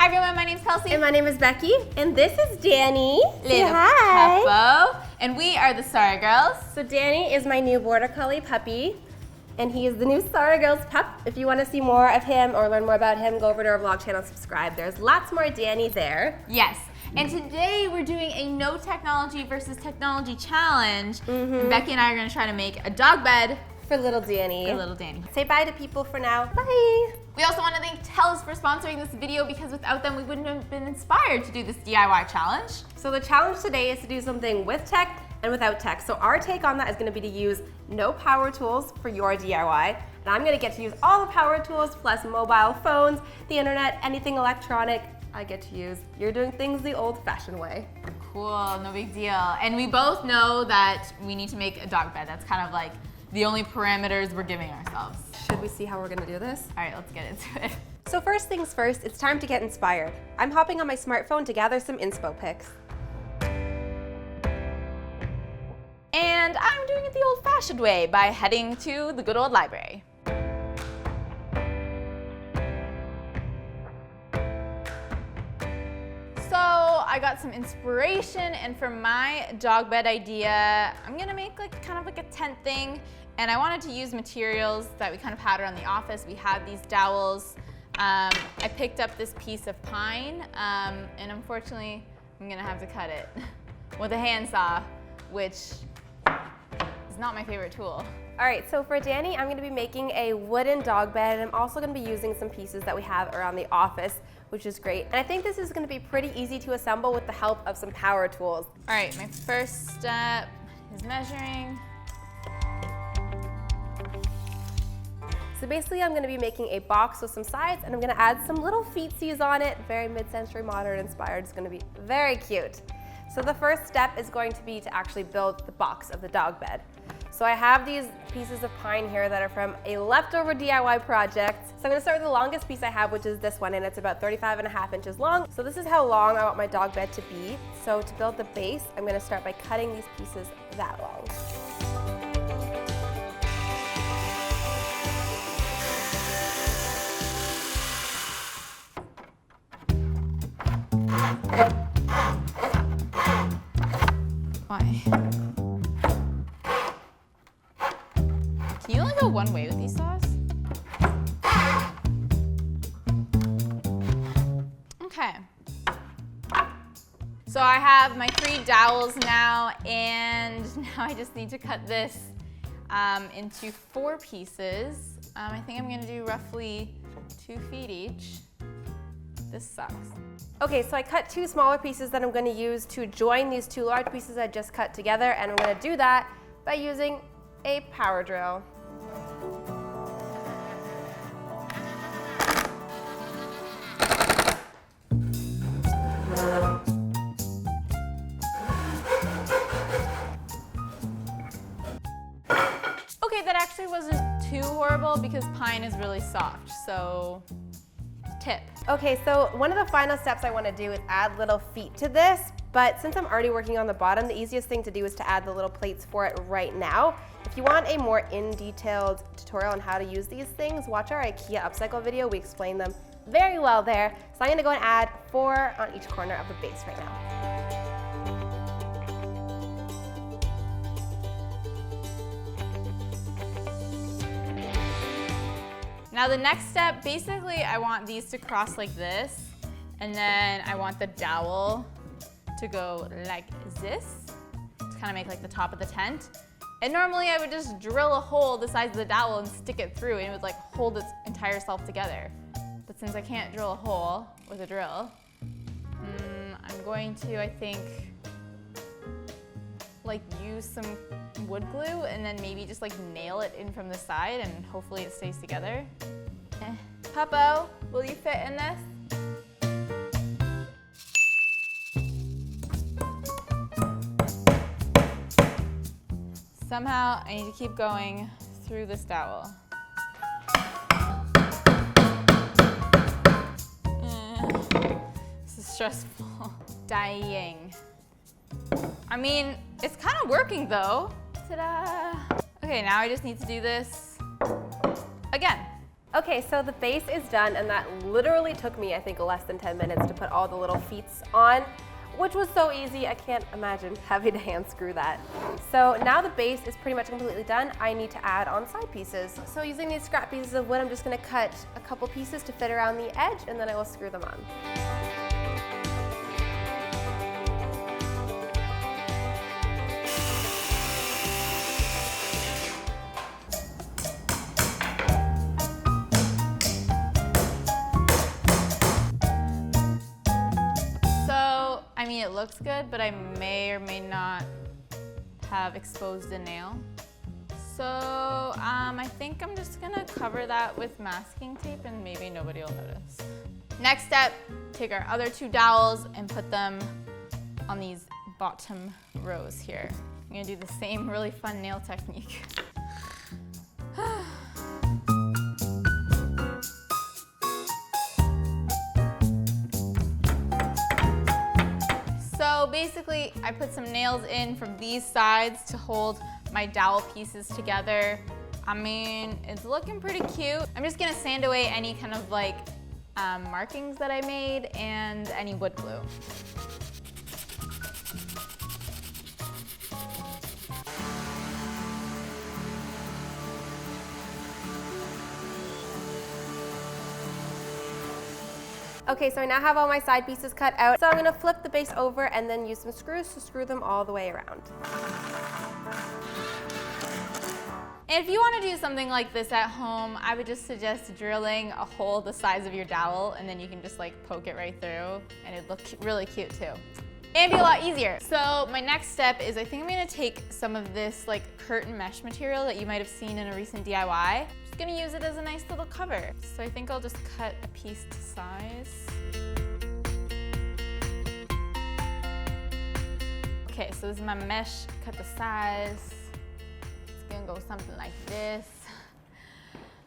everyone, my name's Kelsey. And my name is Becky. And this is Danny. Say hi. Puppo. And we are the Sorry Girls. So Danny is my new Border Collie puppy. And he is the new Sorry Girls pup. If you want to see more of him or learn more about him, go over to our vlog channel, subscribe. There's lots more Danny there. Yes. And today we're doing a no technology versus technology challenge. And Becky and I are going to try to make a dog bed for little Danny. For little Danny. Say bye to people for now. Bye. We also want to thank Telus for sponsoring this video because without them we wouldn't have been inspired to do this DIY challenge. So the challenge today is to do something with tech and without tech. So our take on that is going to be to use no power tools for your DIY. And I'm going to get to use all the power tools plus mobile phones, the internet, anything electronic I get to use. You're doing things the old-fashioned way. Cool, no big deal. And we both know that we need to make a dog bed. That's kind of like the only parameters we're giving ourselves. Should we see how we're gonna do this? All right, let's get into it. So first things first, it's time to get inspired. I'm hopping on my smartphone to gather some inspo pics. And I'm doing it the old-fashioned way by heading to the good old library. So I got some inspiration, and for my dog bed idea, I'm gonna make like kind of like a tent thing, and I wanted to use materials that we kind of had around the office. We had these dowels. I picked up this piece of pine, and unfortunately, I'm gonna have to cut it with a handsaw, which is not my favorite tool. All right, so for Danny, I'm gonna be making a wooden dog bed, and I'm also gonna be using some pieces that we have around the office, which is great. And I think this is gonna be pretty easy to assemble with the help of some power tools. All right, my first step is measuring. So basically I'm gonna be making a box with some sides, and I'm gonna add some little feetsies on it, very mid-century modern inspired. It's gonna be very cute. So the first step is going to be to actually build the box of the dog bed. So I have these pieces of pine here that are from a leftover DIY project. So I'm gonna start with the longest piece I have, which is this one, and it's about 35.5 inches long. So this is how long I want my dog bed to be. So to build the base, I'm gonna start by cutting these pieces that long. Why? Can you only go one way with these saws? Okay. So I have my 3 dowels now, and now I just need to cut this into 4 pieces. I think I'm gonna do roughly 2 feet each. This sucks. Okay, so I cut 2 smaller pieces that I'm gonna use to join these 2 large pieces I just cut together, and I'm gonna do that by using a power drill. Okay, that actually wasn't too horrible because pine is really soft, so tip. Okay, so one of the final steps I want to do is add little feet to this, but since I'm already working on the bottom, the easiest thing to do is to add the little plates for it right now. If you want a more in-detailed tutorial on how to use these things, watch our IKEA upcycle video. We explain them very well there. So I'm gonna go and add 4 on each corner of the base right now. Now the next step, basically I want these to cross like this, and then I want the dowel to go like this to kind of make like the top of the tent. And normally I would just drill a hole the size of the dowel and stick it through, and it would like hold its entire self together. But since I can't drill a hole with a drill, I'm going to, I think, like use some wood glue and then maybe just like nail it in from the side, and hopefully it stays together. Puppo, will you fit in this? Somehow I need to keep going through this dowel. This is stressful. Dying. I mean, it's kind of working though. Ta-da! Okay, now I just need to do this again. Okay, so the base is done, and that literally took me, I think, less than 10 minutes to put all the little feet on, which was so easy. I can't imagine having to hand screw that. So now the base is pretty much completely done. I need to add on side pieces. So using these scrap pieces of wood, I'm just gonna cut a couple pieces to fit around the edge, and then I will screw them on. I mean, it looks good, but I may or may not have exposed a nail. So I think I'm just gonna cover that with masking tape and maybe nobody will notice. Next step, take our other 2 dowels and put them on these bottom rows here. I'm gonna do the same really fun nail technique. So basically, I put some nails in from these sides to hold my dowel pieces together. I mean, it's looking pretty cute. I'm just gonna sand away any kind of like markings that I made and any wood glue. Okay, so I now have all my side pieces cut out. So I'm gonna flip the base over and then use some screws to screw them all the way around. And if you want to do something like this at home, I would just suggest drilling a hole the size of your dowel, and then you can just like poke it right through, and it'd look really cute too. And be a lot easier. So my next step is I think I'm gonna take some of this like curtain mesh material that you might have seen in a recent DIY. Gonna use it as a nice little cover. So I think I'll just cut a piece to size. Okay, so this is my mesh cut to size. It's gonna go something like this.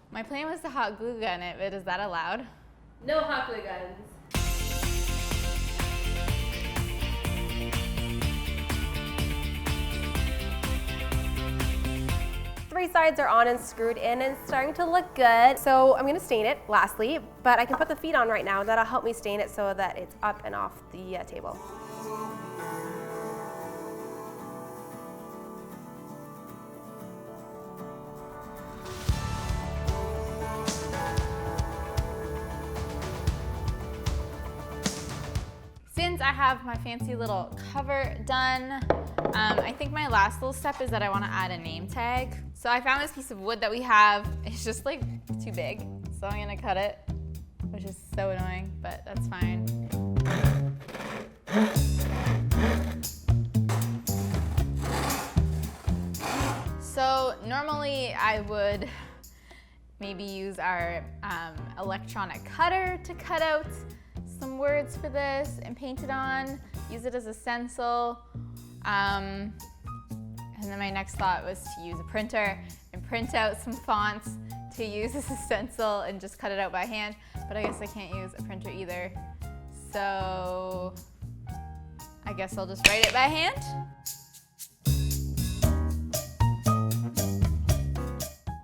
My plan was to hot glue gun it, but is that allowed? No hot glue guns. 3 sides are on and screwed in and it's starting to look good. So I'm gonna stain it lastly, but I can put the feet on right now. That'll help me stain it so that it's up and off the table. Since I have my fancy little cover done, I think my last little step is that I want to add a name tag. So I found this piece of wood that we have. It's just like too big, so I'm gonna cut it, which is so annoying, but that's fine. So normally I would maybe use our electronic cutter to cut out some words for this and paint it on, use it as a stencil. And then my next thought was to use a printer and print out some fonts to use as a stencil and just cut it out by hand, but I guess I can't use a printer either. So I guess I'll just write it by hand.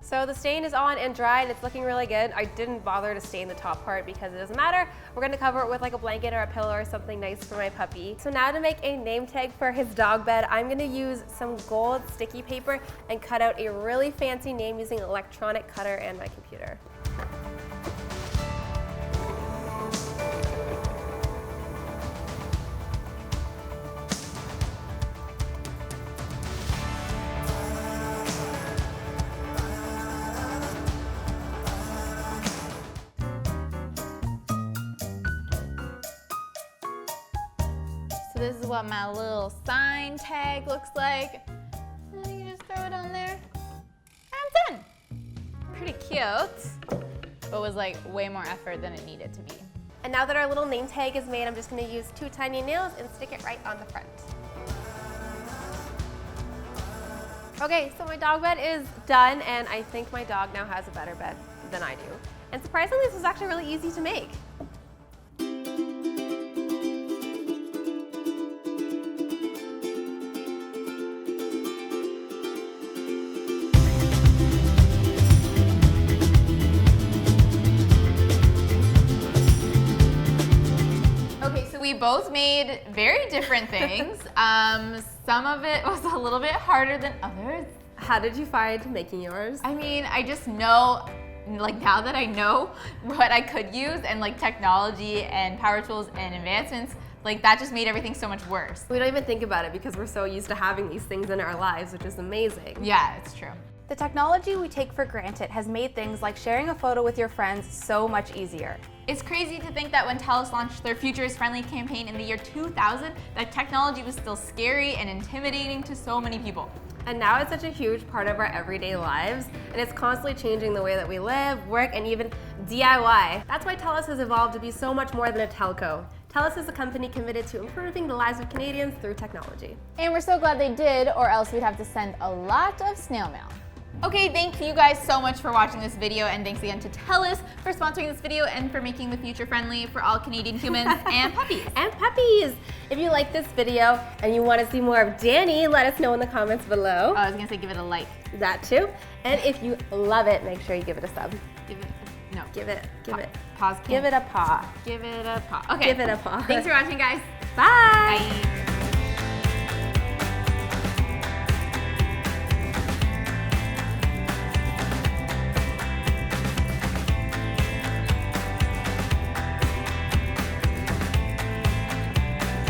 So the stain is on and dry and it's looking really good. I didn't bother to stain the top part because it doesn't matter. We're gonna cover it with like a blanket or a pillow or something nice for my puppy. So now to make a name tag for his dog bed, I'm gonna use some gold sticky paper and cut out a really fancy name using an electronic cutter and my computer. So this is what my little sign tag looks like. And then you can just throw it on there. And I'm done. Pretty cute, but was like way more effort than it needed to be. And now that our little name tag is made, I'm just gonna use 2 tiny nails and stick it right on the front. Okay, so my dog bed is done, and I think my dog now has a better bed than I do. And surprisingly, this was actually really easy to make. we both made very different things. Some of it was a little bit harder than others. How did you find making yours? I mean, I just know, like now that I know what I could use and like technology and power tools and advancements, like that just made everything so much worse. We don't even think about it because we're so used to having these things in our lives, which is amazing. Yeah, it's true. The technology we take for granted has made things like sharing a photo with your friends so much easier. It's crazy to think that when Telus launched their Future is Friendly campaign in the year 2000, that technology was still scary and intimidating to so many people. And now it's such a huge part of our everyday lives, and it's constantly changing the way that we live, work, and even DIY. That's why Telus has evolved to be so much more than a telco. Telus is a company committed to improving the lives of Canadians through technology. And we're so glad they did, or else we'd have to send a lot of snail mail. Okay, thank you guys so much for watching this video, and thanks again to Telus for sponsoring this video and for making the future friendly for all Canadian humans and puppies. And puppies! If you like this video and you want to see more of Danny, let us know in the comments below. I was gonna say give it a like. That too. And if you love it, make sure you give it a sub. Give it, no. Give it. Pause. Give it a paw. Give it a paw. Okay. Give it a paw. Thanks for watching, guys. Bye. Bye.